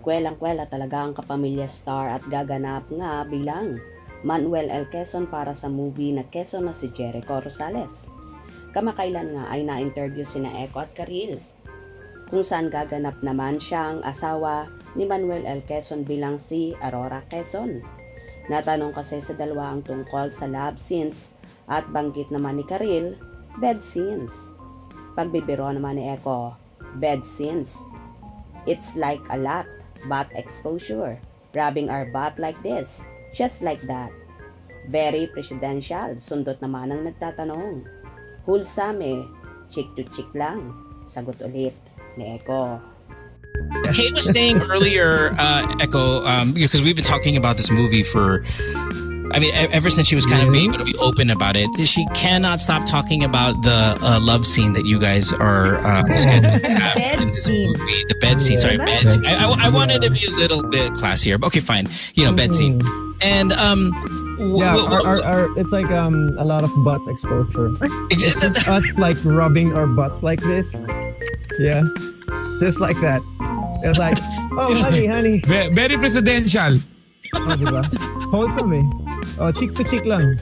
Kwelang-kwela talaga ang kapamilya star at gaganap nga bilang Manuel L. Quezon para sa movie na Quezon na si Jericho Rosales. Kamakailan nga ay na-interview sina Eco at Karil, kung saan gaganap naman siyang asawa ni Manuel L. Quezon bilang si Aurora Quezon. Natanong kasi sa dalawa ang tungkol sa love scenes at banggit naman ni Karil, bed scenes. Pagbibiro naman ni Eco, bed scenes. It's like a lot, butt exposure, rubbing our butt like this, just like that. Very presidential, sundot naman ang nagtatanong. Wholesome chick to chick lang, sagot ulit ni Eco. Kate was saying earlier, Echo, because we've been talking about this movie ever since she was kind of being able to be open about it. She cannot stop talking about the love scene that you guys are scheduled to have in this movie. The bed scene, sorry, bed scene. I wanted to be a little bit classier, but okay, fine. Bed scene. And it's like a lot of butt exposure. It's us like rubbing our butts like this. Yeah, just like that. It's like, oh, honey. Very presidential. Oh, diba? Wholesome Oh, chick to chick lang.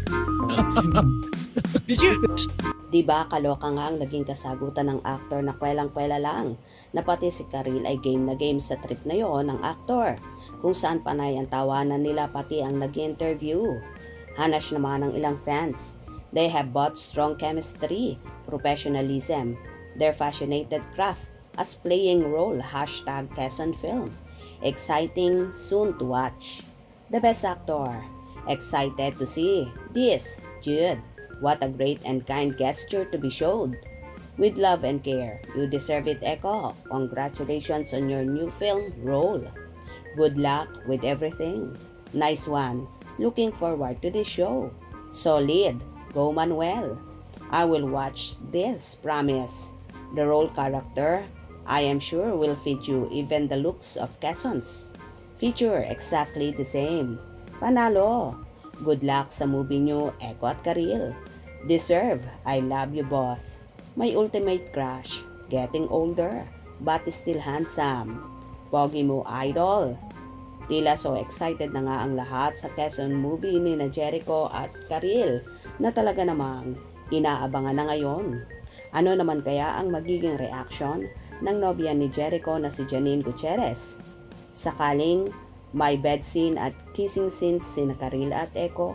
Diba kaloka nga ang naging kasagutan ng aktor na kwelang-kwela lang na pati si Karil ay game na game sa trip na yon ng aktor, kung saan panay ang tawanan nila pati ang nag-interview. Hanash naman ng ilang fans. They have both strong chemistry, professionalism, their fascinated craft as playing role #Quezon Film. Exciting, soon to watch. The best actor. Excited to see this, Jude. What a great and kind gesture to be showed. With love and care, you deserve it, Eco. Congratulations on your new film role. Good luck with everything. Nice one. Looking forward to this show. Solid. Go Manuel. I will watch this, promise. The role character, I am sure will fit you, even the looks of Quezon's feature exactly the same. Panalo. Good luck sa movie nyo, Eco at Karil. Deserve. I love you both. My ultimate crush. Getting older, but still handsome. Pogi mo, idol. Tila so excited na nga ang lahat sa Quezon movie ni na Jericho at Karil na talaga namang inaabangan na ngayon. Ano naman kaya ang magiging reaction ng nobya ni Jericho na si Janine Gutierrez? Sakaling may bed scene at kissing scenes sina Karil at Eco.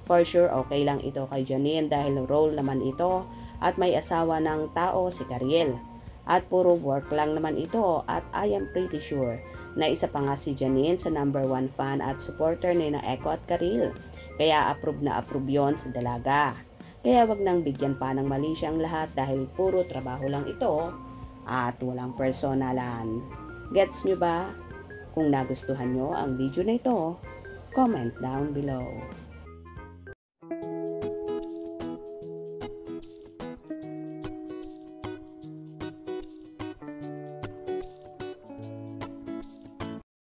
For sure okay lang ito kay Janine dahil role naman ito at may asawa ng tao si Karil. At puro work lang naman ito at I am pretty sure na isa pa nga si Janine sa number 1 fan at supporter ni na Eco at Karil. Kaya approve na approve yon sa dalaga. Kaya wag nang bigyan pa ng mali siyang lahat dahil puro trabaho lang ito at walang personalan. Gets nyo ba? Kung nagustuhan nyo ang video na ito, comment down below.